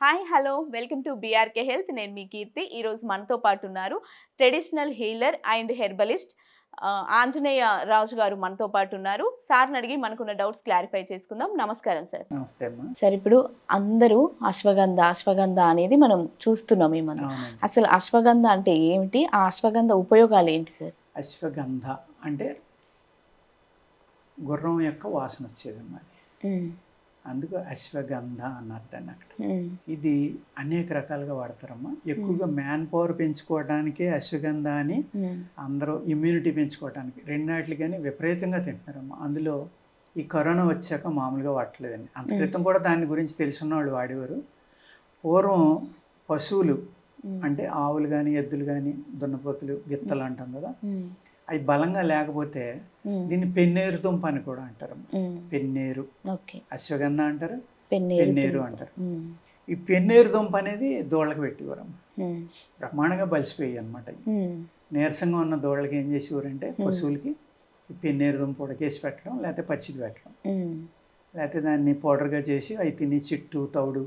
Hi hello welcome to BRK health. నేను మీ కీర్తి. ఈరోజు మనతో పాటు ఉన్నారు traditional healer and herbalist Anjaneya Raju garu మనతో పాటు ఉన్నారు. సార్ని అడిగి మనకున్న డౌట్స్ క్లారిఫై చేసుకుందాం. నమస్కారం సార్. నమస్తే అమ్మా. సార్, ఇప్పుడు అందరూ అశ్వగంధ అనేది మనం చూస్తున్నాం. అసలు అశ్వగంధ అంటే ఏమిటి, ఆ అశ్వగంధ ఉపయోగాలు ఏంటి సార్? అశ్వగంధ అంటే గుర్రం యొక్క వాసన వచ్చేదమ్మా. అందుకు అశ్వగంధ అన్నారు దాన్ని అక్కడ. ఇది అనేక రకాలుగా వాడతారమ్మా. ఎక్కువగా మ్యాన్ పవర్ పెంచుకోవడానికే అశ్వగంధ అని, అందరూ ఇమ్యూనిటీ పెంచుకోవడానికి రెండాటికి కానీ విపరీతంగా తింటున్నారమ్మా. అందులో ఈ కరోనా వచ్చాక మామూలుగా వాడట్లేదండి. అంత క్రితం కూడా దాని గురించి తెలుసున్న వాళ్ళు వాడేవారు. పూర్వం పశువులు అంటే ఆవులు కానీ ఎద్దులు కానీ దున్నపోతులు గిత్తలు అంటాం కదా, అవి బలంగా లేకపోతే దీన్ని పెన్నేరు దుంప అని కూడా అంటారు. పెన్నేరు, అశ్వగంధ అంటారు, పెన్నేరు అంటారు. ఈ పెన్నేరు దుంప అనేది దోళ్ళకి పెట్టేవారమ్మ. బ్రహ్మాండంగా బలిసిపోయాయి అనమాట. నీరసంగా ఉన్న దోళ్ళకి ఏం చేసేవారంటే పశువులకి ఈ పెన్నేరు దుంప ఉడకేసి పెట్టడం, లేకపోతే పచ్చిది పెట్టడం, లేకపోతే దాన్ని పౌడర్గా చేసి అవి తిని చిట్టు తౌడు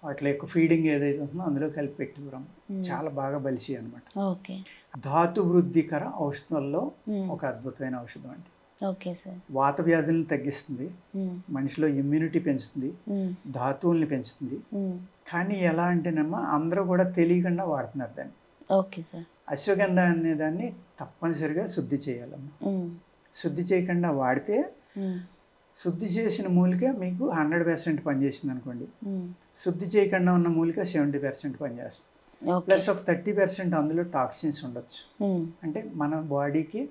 వాటిలో ఎక్కువ ఫీడింగ్ ఏదైతే ఉంటుందో అందులో కలిపి పెట్టివరం. చాలా బాగా బలిసి అనమాట. ధాతు వృద్ధికర ఔషధంలో ఒక అద్భుతమైన ఔషధం అండి. వాత వ్యాధులను తగ్గిస్తుంది, మనిషిలో ఇమ్యూనిటీ పెంచుతుంది, ధాతువుల్ని పెంచుతుంది. కానీ ఎలా అంటేనమ్మా అందరూ కూడా తెలియకుండా వాడుతున్నారు దాన్ని. అశ్వగంధ అనే దాన్ని తప్పనిసరిగా శుద్ధి చేయాలమ్మా. శుద్ధి చేయకుండా వాడితే శుద్ధి చేసిన మూలిక మీకు 100% పనిచేసింది అనుకోండి, శుద్ధి చేయకుండా ఉన్న మూలిక 70% పనిచేస్తుంది. ప్లస్ ఒక 30% అందులో టాక్సిన్స్ ఉండొచ్చు. అంటే మన బాడీకి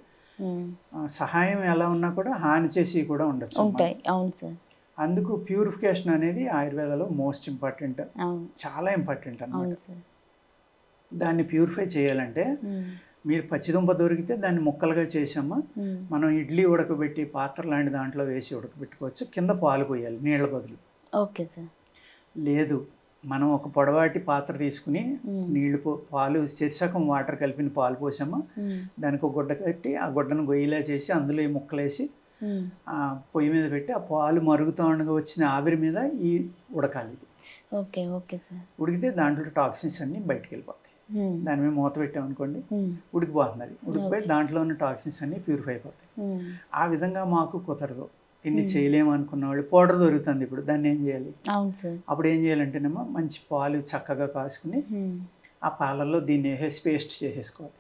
సహాయం ఎలా ఉన్నా కూడా హాని చేసి కూడా ఉండొచ్చు. అందుకు ప్యూరిఫికేషన్ అనేది ఆయుర్వేదంలో మోస్ట్ ఇంపార్టెంట్, చాలా ఇంపార్టెంట్ అన్నమాట. దాన్ని ప్యూరిఫై చేయాలంటే మీరు పచ్చిదుంప దొరికితే దాన్ని ముక్కలుగా చేసామా, మనం ఇడ్లీ ఉడకబెట్టి పాత్ర లాంటి దాంట్లో వేసి ఉడకబెట్టుకోవచ్చు. కింద పాలు పోయాలి నీళ్ళ బదులు. లేదు మనం ఒక పొడవాటి పాత్ర తీసుకుని నీళ్లు పాలు శీర్షకం వాటర్ కలిపిన పాలు పోసామా, దానికి ఒక గుడ్డ కట్టి ఆ గుడ్డను గొయ్యిలా చేసి అందులో ఈ ముక్కలేసి పొయ్యి మీద పెట్టి ఆ పాలు మరుగుతూ ఉండగా వచ్చిన ఆవిరి మీద ఈ ఉడకాలి. ఉడికితే దాంట్లో టాక్సిన్స్ అన్నీ బయటకు వెళ్ళిపోతాయి. దాని మీద మూత పెట్టామనుకోండి ఉడికిపోతున్నది. ఉడికిపోయి దాంట్లో ఉన్న టాక్సిన్స్ అన్ని ప్యూరిఫై అయిపోతాయి. ఆ విధంగా మాకు కుదరదు, ఇన్ని చేయలేము అనుకున్న వాళ్ళు పౌడర్ దొరుకుతుంది. ఇప్పుడు దాన్ని ఏం చేయాలి? అప్పుడు ఏం చేయాలంటేనేమో మంచి పాలు చక్కగా కాసుకుని ఆ పాలల్లో దీన్ని వేసి పేస్ట్ చేసేసుకోవాలి.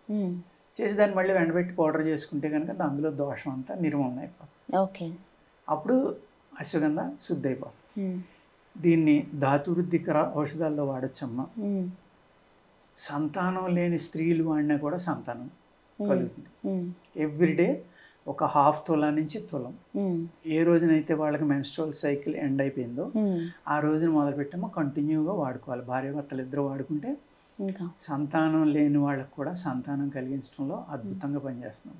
చేసి దాన్ని మళ్ళీ ఎండబెట్టి పౌడర్ చేసుకుంటే కనుక అందులో దోషం అంతా నిర్మూలన అయిపోతుంది. అప్పుడు అశ్వగంధ శుద్ధి అయిపోతుంది. దీన్ని ధాతువృద్ధికర ఔషధాల్లో వాడచ్చమ్మా. సంతానం లేని స్త్రీలు వాడినా కూడా సంతానం కలుగుతుంది. ఎవ్రీడే ఒక 1/2 తులా నుంచి తులం. ఏ రోజునైతే వాళ్ళకి మెన్స్ట్రువల్ సైకిల్ ఎండ్ అయిపోయిందో ఆ రోజున మొదలుపెట్టామో కంటిన్యూగా వాడుకోవాలి. భార్యాభర్తలు ఇద్దరు వాడుకుంటే సంతానం లేని వాళ్ళకు కూడా సంతానం కలిగించడంలో అద్భుతంగా పనిచేస్తున్నాం.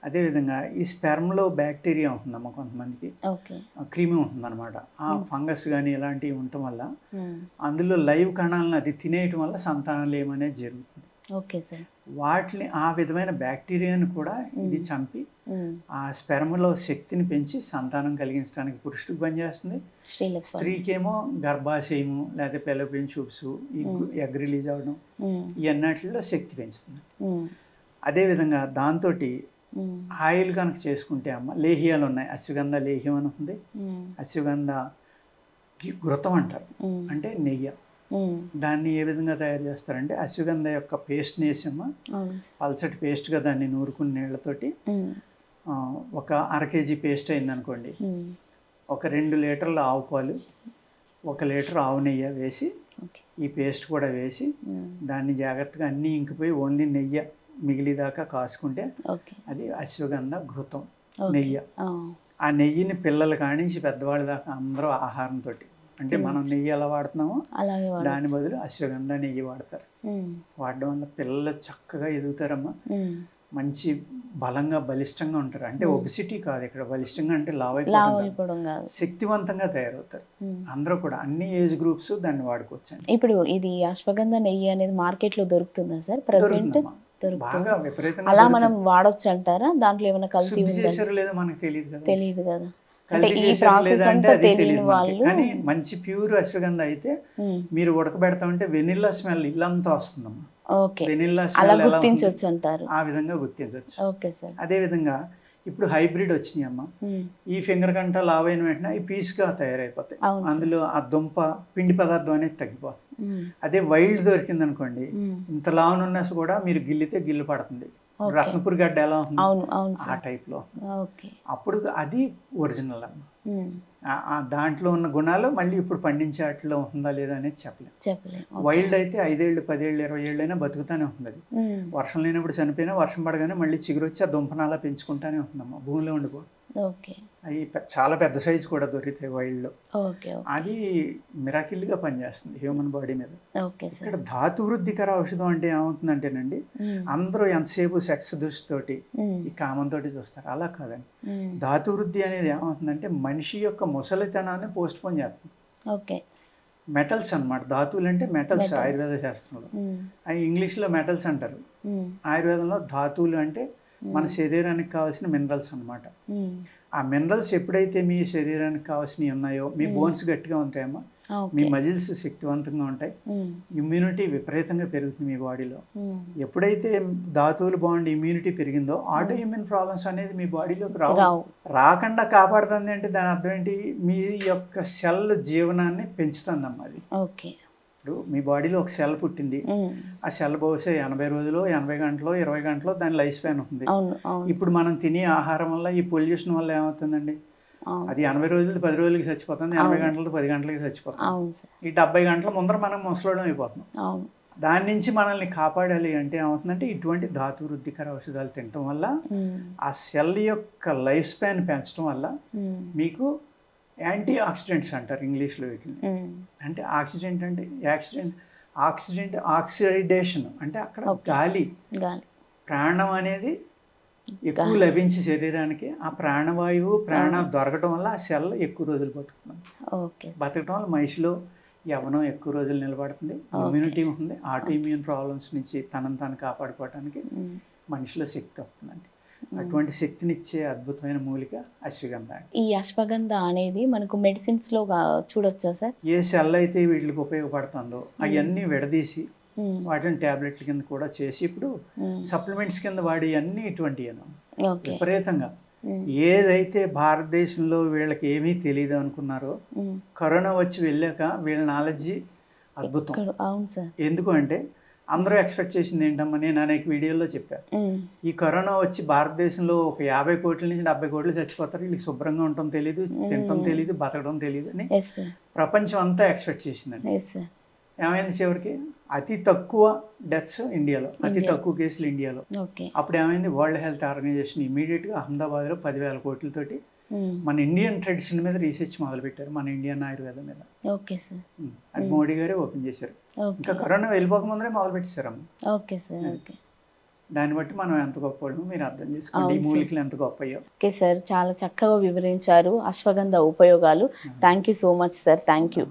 అదేవిధంగా ఈ స్పెర్మ్లో బ్యాక్టీరియా ఉంటుందమ్మా, కొంతమందికి క్రిమి ఉంటుందన్నమాట. ఆ ఫంగస్ కానీ ఇలాంటివి ఉండటం వల్ల అందులో లైవ్ కణాలను అది తినేయటం వల్ల సంతానం లేమనేది జరుగుతుంది. వాటిని ఆ విధమైన బ్యాక్టీరియాను కూడా ఇది చంపి ఆ స్పెర్మ్లో శక్తిని పెంచి సంతానం కలిగించడానికి పురుషుడికి పనిచేస్తుంది. స్త్రీకేమో గర్భాశయము లేకపోతే ఫెలోపియన్ ట్యూబ్స్ ఎగ్ రిలీజ్ అవ్వడం ఇవన్నిటిలో శక్తి పెంచుతుంది. అదేవిధంగా దాంతో ఆయిల్ కనుక చేసుకుంటే అమ్మ లేహ్యాలు ఉన్నాయి. అశ్వగంధ లేహ్యం అని ఉంది, అశ్వగంధ ఘృతం అంటారు, అంటే నెయ్యి. దాన్ని ఏ విధంగా తయారు చేస్తారంటే అశ్వగంధ యొక్క పేస్ట్ని వేసమ్మా, పల్చటి పేస్ట్గా దాన్ని నూరుకుని నీళ్ళతోటి ఒక 1/2 kg పేస్ట్ అయిందనుకోండి, ఒక 2 లీటర్ల ఆవు పాలు, 1 లీటర్ ఆవు నెయ్యి వేసి ఈ పేస్ట్ కూడా వేసి దాన్ని జాగ్రత్తగా అన్నీ ఇంకిపోయి ఓన్లీ నెయ్యి మిగిలిదాకా కాసుకుంటే అది అశ్వగంధ ఘృతం నెయ్యి. ఆ నెయ్యిని పిల్లల కానించి పెద్దవాళ్ళ దాకా అందరూ ఆహారంతో, అంటే మనం నెయ్యి ఎలా వాడుతున్నామో దాని బదులు అశ్వగంధ నెయ్యి వాడతారు. వాడడం వల్ల పిల్లలు చక్కగా ఎదుగుతారమ్మా, మంచి బలంగా బలిష్టంగా ఉంటారు. అంటే ఒబిసిటీ కాదు ఇక్కడ, బలిష్టంగా అంటే లావైపోవడం, శక్తివంతంగా తయారవుతారు. అందరూ కూడా అన్ని ఏజ్ గ్రూప్స్ దాన్ని వాడుకోవచ్చు. ఇప్పుడు ఇది అశ్వగంధ నెయ్యి అనేది మార్కెట్ లో దొరుకుతుందా సార్? ప్రెజెంట్ బాగా విపరీతంగా అలా మనం వాడొచ్చు అంటారా? దాంట్లో ఏమైనా కల్తీ చేశారో లేదో మనకు తెలియదు కదా. కల్తీ ఈ చేశారు ప్రాసెస్ లేదా అంటే అంతా అది తెలియని తెలియదు మనకి. వాళ్ళు కానీ మంచి ప్యూర్ అశ్వగంధ అయితే మీరు ఉడకబెడతా ఉంటే వెనిల్లా స్మెల్ ఇల్లంతా వస్తుందమ్మా. ఓకే, వెనిల్లా అలా స్మెల్ ఎలా ఉంటుంది గుర్తించవచ్చు అంటారు. ఆ విధంగా గుర్తించవచ్చు. Okay sir. అదే విధంగా ఇప్పుడు హైబ్రిడ్ వచ్చినాయి అమ్మ. ఈ ఫింగర్ కంట లావైన వెంటనే అవి పీస్గా తయారైపోతాయి. అవును. అందులో ఆ దుంప పిండి పదార్థం అనేది తగ్గిపోతుంది. మ్మ్. అదే వైల్డ్ దొరికింది అనుకోండి, మ్మ్. ఇంత లావునున్నా కూడా మీరు గిల్లితే గిల్లు పడుతుంది. ఓకే. రత్నపురి గడ్డ ఎలా ఉంటుంది అవును అవును ఆ సార్. టైప్లో. ఓకే. అప్పుడు అది ఒరిజినల్ అమ్మ. మ్మ్. ఆ దాంట్లో ఉన్న గుణాలు మళ్ళీ ఇప్పుడు పండించే వాటిలో ఉందా లేదా అనేది చెప్పలేము. చెప్పలేదు. వైల్డ్ అయితే 5 ఏళ్ళు 10 ఏళ్ళు 20 ఏళ్ళు అయినా బతుకుతానే ఉంటుంది అది. మ్మ్. వర్షం లేనప్పుడు చనిపోయినా వర్షం పడగానే మళ్ళీ చిగురు వచ్చి ఆ దుంపను అలా పెంచుకుంటానే ఉంటుందమ్మా, భూమిలో ఉండిపో. ఓకే. అవి చాలా పెద్ద సైజు కూడా దొరుకుతాయి వైల్డ్లో. ఓకే. అది మిరాకిల్గా పనిచేస్తుంది హ్యూమన్ బాడీ మీద. Okay sir. ఇక్కడ ధాతు వృద్ధికర ఔషధం అంటే ఏమవుతుందంటేనండి, మ్మ్. అందరూ ఎంతసేపు సెక్స్ దృష్టితోటి మ్మ్. ఈ కామంతో చూస్తారు. అలా కాదండి. మ్మ్. ధాతు వృద్ధి అనేది ఏమవుతుందంటే మనిషి యొక్క ముసలితనాన్ని పోస్ట్ పోన్ చేస్తుంది. ఓకే. మెటల్స్ అన్నమాట. ధాతువులు అంటే మెటల్స్ Metals. ఆయుర్వేద శాస్త్రంలో. మ్మ్. అవి ఇంగ్లీష్లో మెటల్స్ అంటారు. మ్మ్. ఆయుర్వేదంలో ధాతువులు అంటే మన శరీరానికి కావాల్సిన మినరల్స్ అన్నమాట. మ్మ్. ఆ మినరల్స్ ఎప్పుడైతే మీ శరీరానికి కావాల్సినవి ఉన్నాయో, మీ బోన్స్ గట్టిగా ఉంటాయమ్మా, మీ ఓకే. మజిల్స్ శక్తివంతంగా ఉంటాయి, మ్మ్. ఇమ్యూనిటీ విపరీతంగా పెరుగుతుంది మీ బాడీలో. మ్మ్. ఎప్పుడైతే ధాతువులు బాగుండి ఇమ్యూనిటీ పెరిగిందో ఆటో ఇమ్యూన్ ప్రాబ్లమ్స్ అనేది మీ బాడీలోకి రావు. రావు. రాకుండా కాపాడుతుంది అంటే దాని అర్థం ఏంటి, మీ యొక్క సెల్ జీవనాన్ని పెంచుతుందమ్మా అది. ఓకే. ఇప్పుడు మీ బాడీలో ఒక సెల్ పుట్టింది, మ్మ్. ఆ సెల్ బహుశా 80 రోజులు 80 గంటలు 20 గంటలు దాని లైఫ్ స్పాన్ ఉంటుంది. అవును అవును. ఇప్పుడు మనం తినే ఆహారం వల్ల ఈ పొల్యూషన్ వల్ల ఏమవుతుందండి, అవును. అది 80 రోజులు 10 రోజులకి చచ్చిపోతుంది, 80 అవును. గంటలు 10 గంటలకి చచ్చిపోతుంది. అవును సార్. ఈ 70 గంటల ముందర మనం ముసలోడం అయిపోతున్నాం. అవును. దాని నుంచి మనల్ని కాపాడాలి అంటే ఏమవుతుందంటే ఇటువంటి ధాతు వృద్ధికర ఔషధాలు తినటం వల్ల మ్మ్. ఆ సెల్ యొక్క లైఫ్ స్పాన్ పెంచడం వల్ల మ్మ్. మీకు యాంటీ ఆక్సిడెంట్స్ అంటారు ఇంగ్లీష్లో వీటిని. మ్మ్. అంటే ఆక్సిడెంట్ అంటే ఆక్సిడేషన్ అంటే అక్కడ Okay. గాలి గాలి. ప్రాణం అనేది ఎక్కువ గాలి. లభించి శరీరానికి ఆ ప్రాణవాయువు దొరకడం వల్ల ఆ సెల్ ఎక్కువ రోజులు బతుకుతుంది. ఓకే. బతకడం వల్ల మనిషిలో యవ్వనం ఎక్కువ రోజులు నిలబడుతుంది, ఇమ్యూనిటీ ఉంటుంది, ఆటో ఇమ్యూన్ ప్రాబ్లమ్స్ నుంచి తనను తాను కాపాడుకోవడానికి మ్మ్. మనిషిలో శక్తి వస్తుందండి. అటువంటి శక్తినిచ్చే అద్భుతమైన మూలిక అశ్వగంధ అండి. ఈ అశ్వగంధ అనేది మనకు మెడిసిన్స్ లో చూడొచ్చా సార్? ఏ ఏ సెల్ అయితే వీటికి ఉపయోగపడుతుందో అవన్నీ విడదీసి మ్మ్. వాటిని ట్యాబ్లెట్ల కింద కూడా చేసి ఇప్పుడు మ్మ్. సప్లిమెంట్స్ కింద వాడి అన్ని ఇటువంటి ఓకే. విపరీతంగా మ్మ్. ఏదైతే భారతదేశంలో వీళ్ళకి ఏమీ తెలియదు అనుకున్నారో మ్మ్. కరోనా వచ్చి వెళ్ళాక వీళ్ళ నాలెడ్జ్ అద్భుతం. అవును సార్. ఎందుకు అంటే అందరూ ఎక్స్పెక్ట్ చేసింది ఏంటమ్మా, నేను అనేక వీడియోల్లో చెప్పాను, మ్మ్. ఈ కరోనా వచ్చి భారతదేశంలో ఒక 50 కోట్ల నుంచి 70 కోట్లు చచ్చిపోతారు, వీళ్ళకి శుభ్రంగా ఉండటం తెలియదు, తినటం తెలియదు, బతకడం తెలియదు అని ఎస్ సార్. ప్రపంచం అంతా ఎక్స్పెక్ట్ చేసిందండి. Yes sir. ఏమైంది చివరికి అతి తక్కువ డెత్స్ ఇండియాలో, అతి ఇండియా. తక్కువ కేసులు ఇండియాలో. ఓకే. అప్పుడు ఏమైంది, వరల్డ్ హెల్త్ ఆర్గనైజేషన్ ఇమీడియట్గా అహ్మదాబాద్లో 10,000 కోట్లతోటి మ్మ్. మన ఇండియన్ ట్రెడిషన్ మీద రీసెర్చ్ మొదలుపెట్టారు, మన ఇండియన్ ఆయుర్వేదం మీద. Okay sir. అది మోడీ గారే ఓపెన్ చేశారు. ఓకే. ఇంకా కరోనా వెళ్ళిపోక ముందరే మొదలు పెట్టేశారమ్మ. Okay sir. ఓకే. దాన్ని బట్టి మనం ఎంత గొప్పవాళ్ళమో మీరు అర్థం చేసుకోండి, ఈ అవును సార్. మూలికలు ఎంత గొప్పయో. ఓకే సార్, చాలా చక్కగా వివరించారు అశ్వగంధ ఉపయోగాలు. Thank you so much sir. Thank you.